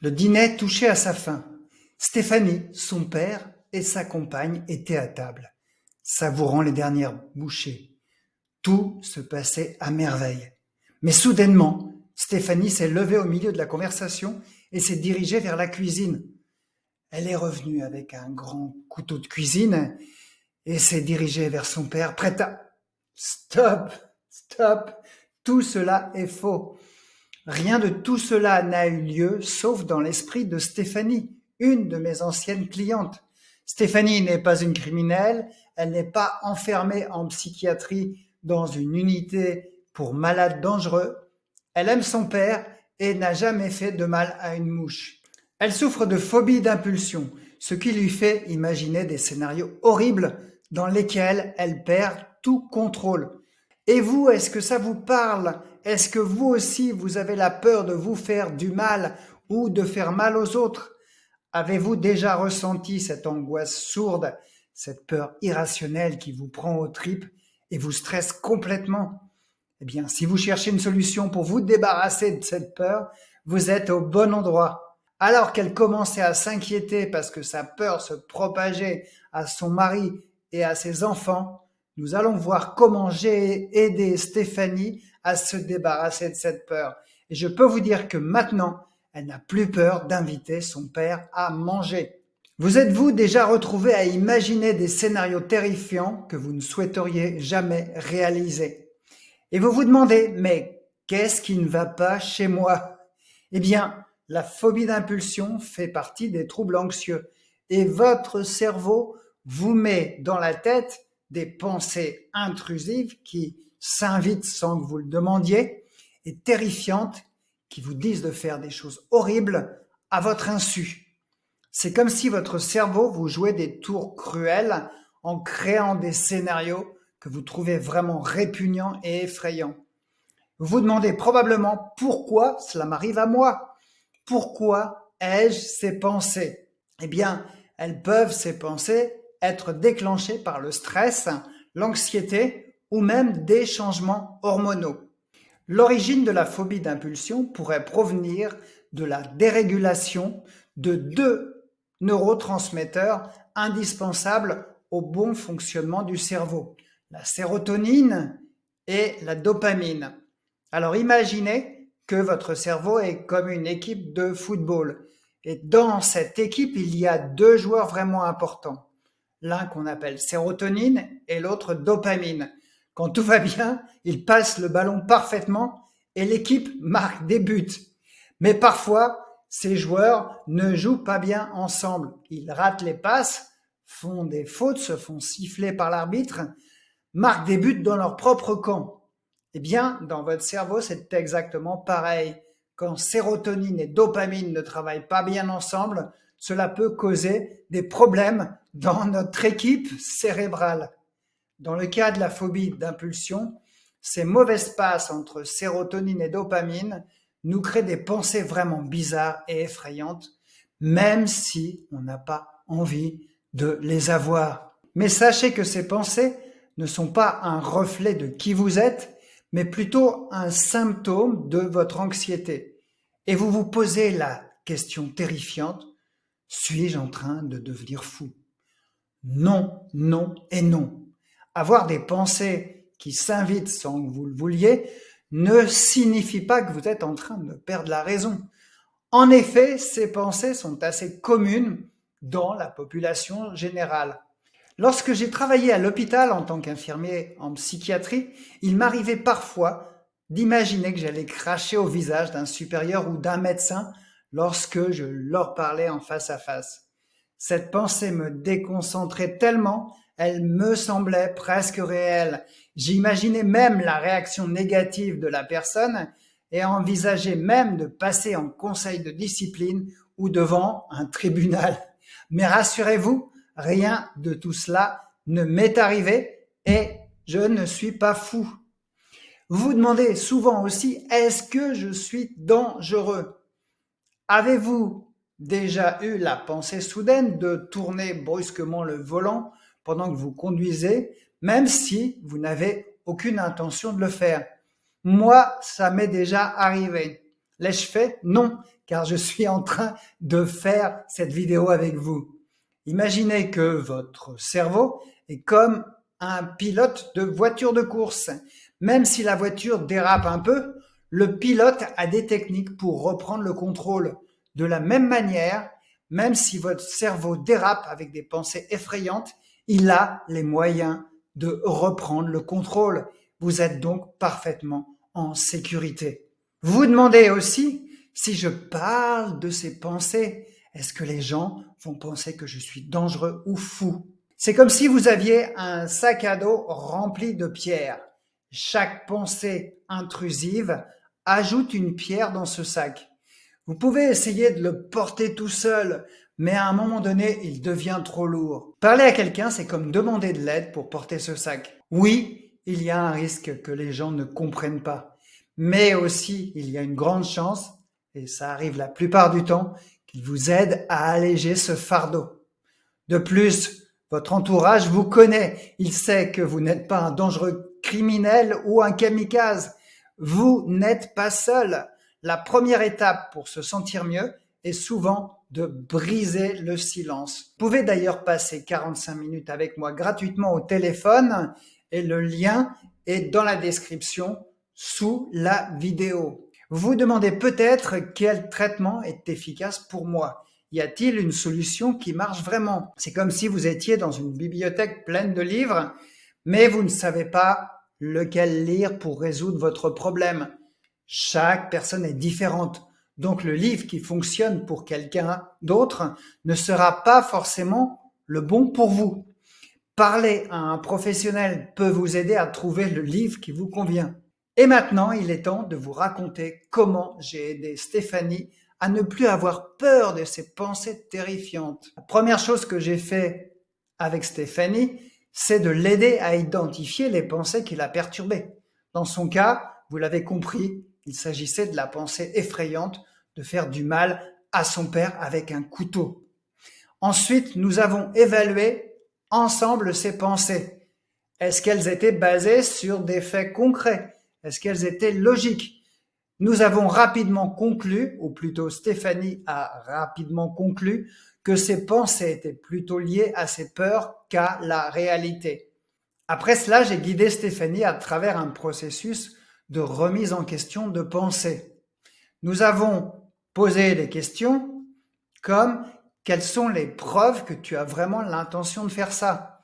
Le dîner touchait à sa fin. Stéphanie, son père et sa compagne étaient à table, savourant les dernières bouchées. Tout se passait à merveille. Mais soudainement, Stéphanie s'est levée au milieu de la conversation et s'est dirigée vers la cuisine. Elle est revenue avec un grand couteau de cuisine et s'est dirigée vers son père, prête à... Stop, stop, tout cela est faux. Rien de tout cela n'a eu lieu, sauf dans l'esprit de Stéphanie, une de mes anciennes clientes. Stéphanie n'est pas une criminelle, elle n'est pas enfermée en psychiatrie dans une unité pour malades dangereux. Elle aime son père et n'a jamais fait de mal à une mouche. Elle souffre de phobie d'impulsion, ce qui lui fait imaginer des scénarios horribles dans lesquels elle perd tout contrôle. Et vous, est-ce que ça vous parle? Est-ce que vous aussi, vous avez la peur de vous faire du mal ou de faire mal aux autres? Avez-vous déjà ressenti cette angoisse sourde, cette peur irrationnelle qui vous prend aux tripes et vous stresse complètement? Eh bien, si vous cherchez une solution pour vous débarrasser de cette peur, vous êtes au bon endroit. Alors qu'elle commençait à s'inquiéter parce que sa peur se propageait à son mari et à ses enfants, nous allons voir comment j'ai aidé Stéphanie à se débarrasser de cette peur. Et je peux vous dire que maintenant, elle n'a plus peur d'inviter son père à manger. Vous êtes-vous déjà retrouvé à imaginer des scénarios terrifiants que vous ne souhaiteriez jamais réaliser? Et vous vous demandez, mais qu'est-ce qui ne va pas chez moi? Eh bien, la phobie d'impulsion fait partie des troubles anxieux. Et votre cerveau vous met dans la tête des pensées intrusives qui s'invitent sans que vous le demandiez et terrifiantes qui vous disent de faire des choses horribles à votre insu. C'est comme si votre cerveau vous jouait des tours cruels en créant des scénarios que vous trouvez vraiment répugnants et effrayants. Vous vous demandez probablement pourquoi cela m'arrive à moi. Pourquoi ai-je ces pensées? Eh bien, elles peuvent, ces pensées, être déclenchées par le stress, l'anxiété ou même des changements hormonaux. L'origine de la phobie d'impulsion pourrait provenir de la dérégulation de deux neurotransmetteurs indispensables au bon fonctionnement du cerveau, la sérotonine et la dopamine. Alors imaginez que votre cerveau est comme une équipe de football. Et dans cette équipe, il y a deux joueurs vraiment importants. L'un qu'on appelle sérotonine et l'autre dopamine. Quand tout va bien, ils passent le ballon parfaitement et l'équipe marque des buts. Mais parfois, ces joueurs ne jouent pas bien ensemble. Ils ratent les passes, font des fautes, se font siffler par l'arbitre, marquent des buts dans leur propre camp. Eh bien, dans votre cerveau, c'est exactement pareil. Quand sérotonine et dopamine ne travaillent pas bien ensemble, cela peut causer des problèmes dans notre équipe cérébrale. Dans le cas de la phobie d'impulsion, ces mauvaises passes entre sérotonine et dopamine nous créent des pensées vraiment bizarres et effrayantes, même si on n'a pas envie de les avoir. Mais sachez que ces pensées ne sont pas un reflet de qui vous êtes, mais plutôt un symptôme de votre anxiété. Et vous vous posez la question terrifiante, suis-je en train de devenir fou? Non, non et non. Avoir des pensées qui s'invitent sans que vous le vouliez ne signifie pas que vous êtes en train de perdre la raison. En effet, ces pensées sont assez communes dans la population générale. Lorsque j'ai travaillé à l'hôpital en tant qu'infirmier en psychiatrie, il m'arrivait parfois d'imaginer que j'allais cracher au visage d'un supérieur ou d'un médecin lorsque je leur parlais en face à face. Cette pensée me déconcentrait tellement, elle me semblait presque réelle. J'imaginais même la réaction négative de la personne et envisageais même de passer en conseil de discipline ou devant un tribunal. Mais rassurez-vous, rien de tout cela ne m'est arrivé et je ne suis pas fou. Vous vous demandez souvent aussi, est-ce que je suis dangereux? Avez-vous déjà eu la pensée soudaine de tourner brusquement le volant pendant que vous conduisez, même si vous n'avez aucune intention de le faire? Moi, ça m'est déjà arrivé. L'ai-je fait? Non, car je suis en train de faire cette vidéo avec vous. Imaginez que votre cerveau est comme un pilote de voiture de course. Même si la voiture dérape un peu, le pilote a des techniques pour reprendre le contrôle. De la même manière, même si votre cerveau dérape avec des pensées effrayantes, il a les moyens de reprendre le contrôle. Vous êtes donc parfaitement en sécurité. Vous vous demandez aussi, si je parle de ces pensées, est-ce que les gens vont penser que je suis dangereux ou fou? C'est comme si vous aviez un sac à dos rempli de pierres. Chaque pensée intrusive ajoute une pierre dans ce sac. Vous pouvez essayer de le porter tout seul, mais à un moment donné, il devient trop lourd. Parler à quelqu'un, c'est comme demander de l'aide pour porter ce sac. Oui, il y a un risque que les gens ne comprennent pas, mais aussi il y a une grande chance, et ça arrive la plupart du temps, qu'ils vous aident à alléger ce fardeau. De plus, votre entourage vous connaît. Il sait que vous n'êtes pas un dangereux criminel ou un kamikaze. Vous n'êtes pas seul. La première étape pour se sentir mieux est souvent de briser le silence. Vous pouvez d'ailleurs passer 45 minutes avec moi gratuitement au téléphone et le lien est dans la description sous la vidéo. Vous vous demandez peut-être quel traitement est efficace pour moi. Y a-t-il une solution qui marche vraiment? C'est comme si vous étiez dans une bibliothèque pleine de livres, mais vous ne savez pas lequel lire pour résoudre votre problème. Chaque personne est différente, donc le livre qui fonctionne pour quelqu'un d'autre ne sera pas forcément le bon pour vous. Parler à un professionnel peut vous aider à trouver le livre qui vous convient. Et maintenant, il est temps de vous raconter comment j'ai aidé Stéphanie à ne plus avoir peur de ses pensées terrifiantes. La première chose que j'ai fait avec Stéphanie, c'est de l'aider à identifier les pensées qui la perturbaient. Dans son cas, vous l'avez compris, il s'agissait de la pensée effrayante de faire du mal à son père avec un couteau. Ensuite, nous avons évalué ensemble ses pensées. Est-ce qu'elles étaient basées sur des faits concrets? Est-ce qu'elles étaient logiques? Nous avons rapidement conclu, ou plutôt Stéphanie a rapidement conclu, que ses pensées étaient plutôt liées à ses peurs qu'à la réalité. Après cela, j'ai guidé Stéphanie à travers un processus de remise en question de pensée. Nous avons posé des questions comme quelles sont les preuves que tu as vraiment l'intention de faire ça?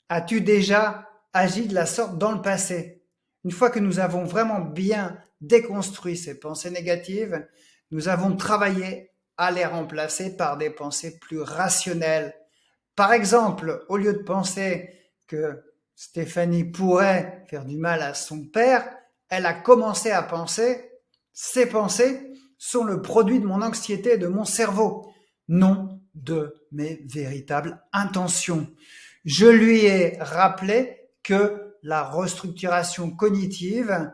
As-tu déjà agi de la sorte dans le passé? Une fois que nous avons vraiment bien déconstruit ces pensées négatives, nous avons travaillé à les remplacer par des pensées plus rationnelles. Par exemple, au lieu de penser que Stéphanie pourrait faire du mal à son père, elle a commencé à penser « ces pensées sont le produit de mon anxiété et de mon cerveau, non de mes véritables intentions ». Je lui ai rappelé que la restructuration cognitive,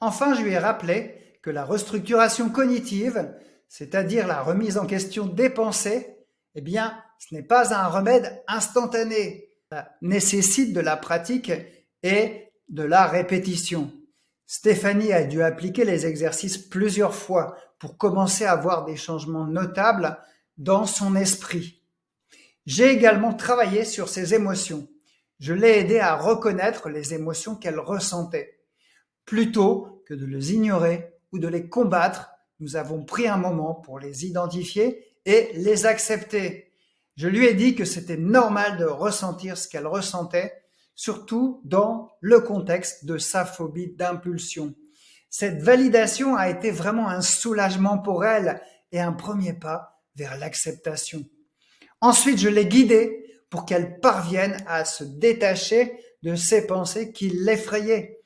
enfin je lui ai rappelé que la restructuration cognitive, c'est-à-dire la remise en question des pensées, eh bien, ce n'est pas un remède instantané. Ça nécessite de la pratique et de la répétition. Stéphanie a dû appliquer les exercices plusieurs fois pour commencer à voir des changements notables dans son esprit. J'ai également travaillé sur ses émotions. Je l'ai aidé à reconnaître les émotions qu'elle ressentait. Plutôt que de les ignorer ou de les combattre, nous avons pris un moment pour les identifier et les accepter. Je lui ai dit que c'était normal de ressentir ce qu'elle ressentait, surtout dans le contexte de sa phobie d'impulsion. Cette validation a été vraiment un soulagement pour elle et un premier pas vers l'acceptation. Ensuite, je l'ai guidée pour qu'elle parvienne à se détacher de ces pensées qui l'effrayaient.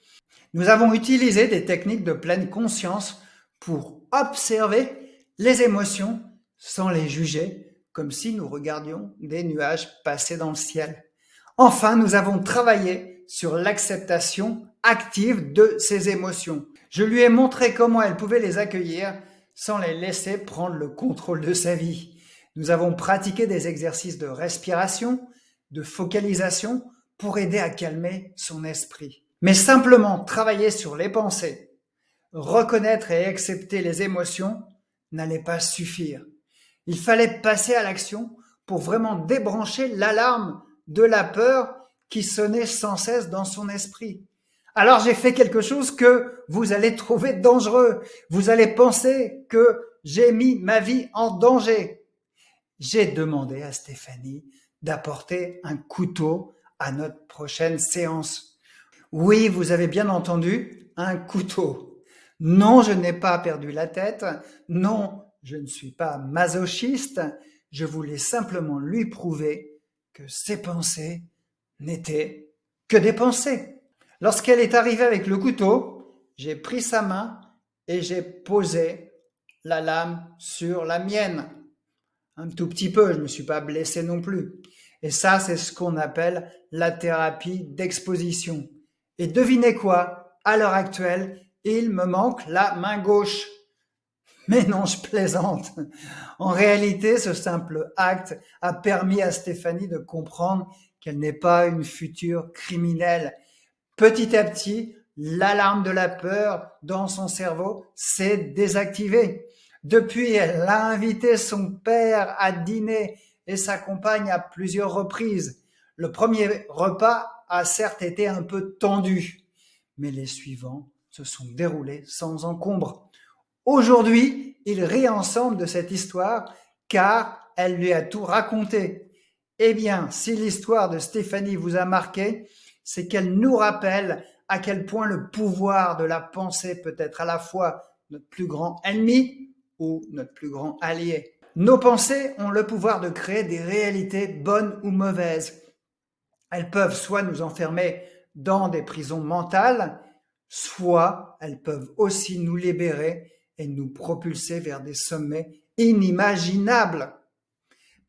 Nous avons utilisé des techniques de pleine conscience pour observer les émotions sans les juger, comme si nous regardions des nuages passer dans le ciel. Enfin, nous avons travaillé sur l'acceptation active de ces émotions. Je lui ai montré comment elle pouvait les accueillir sans les laisser prendre le contrôle de sa vie. Nous avons pratiqué des exercices de respiration, de focalisation pour aider à calmer son esprit. Mais simplement travailler sur les pensées, reconnaître et accepter les émotions n'allait pas suffire. Il fallait passer à l'action pour vraiment débrancher l'alarme de la peur qui sonnait sans cesse dans son esprit. Alors j'ai fait quelque chose que vous allez trouver dangereux. Vous allez penser que j'ai mis ma vie en danger. J'ai demandé à Stéphanie d'apporter un couteau à notre prochaine séance. Oui, vous avez bien entendu, un couteau. Non, je n'ai pas perdu la tête. Non, je ne suis pas masochiste. Je voulais simplement lui prouver que ses pensées n'étaient que des pensées. Lorsqu'elle est arrivée avec le couteau, j'ai pris sa main et j'ai posé la lame sur la mienne. Un tout petit peu, je ne me suis pas blessé non plus. Et ça, c'est ce qu'on appelle la thérapie d'exposition. Et devinez quoi? À l'heure actuelle, il me manque la main gauche. Mais non, je plaisante. En réalité, ce simple acte a permis à Stéphanie de comprendre qu'elle n'est pas une future criminelle. Petit à petit, l'alarme de la peur dans son cerveau s'est désactivée. Depuis, elle a invité son père à dîner et sa compagne à plusieurs reprises. Le premier repas a certes été un peu tendu, mais les suivants se sont déroulés sans encombre. Aujourd'hui, ils rient ensemble de cette histoire car elle lui a tout raconté. Eh bien, si l'histoire de Stéphanie vous a marqué, c'est qu'elle nous rappelle à quel point le pouvoir de la pensée peut être à la fois notre plus grand ennemi ou notre plus grand allié. Nos pensées ont le pouvoir de créer des réalités bonnes ou mauvaises. Elles peuvent soit nous enfermer dans des prisons mentales, soit elles peuvent aussi nous libérer et nous propulser vers des sommets inimaginables.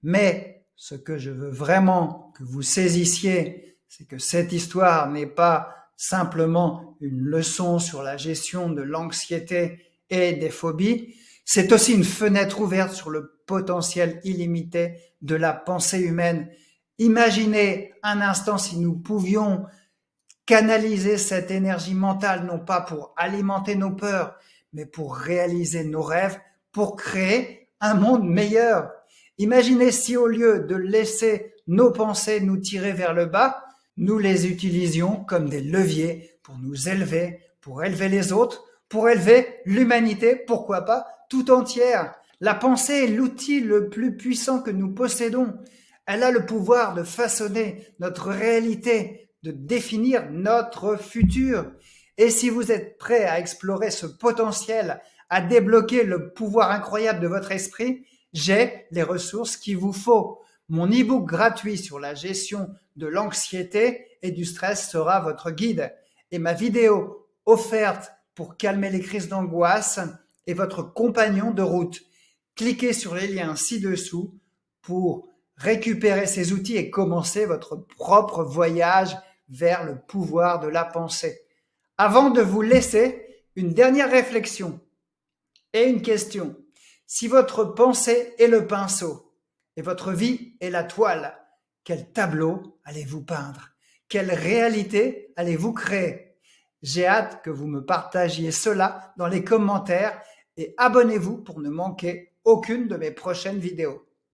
Mais ce que je veux vraiment que vous saisissiez, c'est que cette histoire n'est pas simplement une leçon sur la gestion de l'anxiété et des phobies, c'est aussi une fenêtre ouverte sur le potentiel illimité de la pensée humaine. Imaginez un instant si nous pouvions canaliser cette énergie mentale, non pas pour alimenter nos peurs, mais pour réaliser nos rêves, pour créer un monde meilleur. Imaginez si au lieu de laisser nos pensées nous tirer vers le bas, nous les utilisions comme des leviers pour nous élever, pour élever les autres, pour élever l'humanité, pourquoi pas, tout entière. La pensée est l'outil le plus puissant que nous possédons. Elle a le pouvoir de façonner notre réalité, de définir notre futur. Et si vous êtes prêt à explorer ce potentiel, à débloquer le pouvoir incroyable de votre esprit, j'ai les ressources qu'il vous faut. Mon e-book gratuit sur la gestion de l'anxiété et du stress sera votre guide. Et ma vidéo offerte pour calmer les crises d'angoisse est votre compagnon de route. Cliquez sur les liens ci-dessous pour récupérer ces outils et commencer votre propre voyage vers le pouvoir de la pensée. Avant de vous laisser, une dernière réflexion et une question. Si votre pensée est le pinceau et votre vie est la toile, quel tableau allez-vous peindre? Quelle réalité allez-vous créer? J'ai hâte que vous me partagiez cela dans les commentaires et abonnez-vous pour ne manquer aucune de mes prochaines vidéos.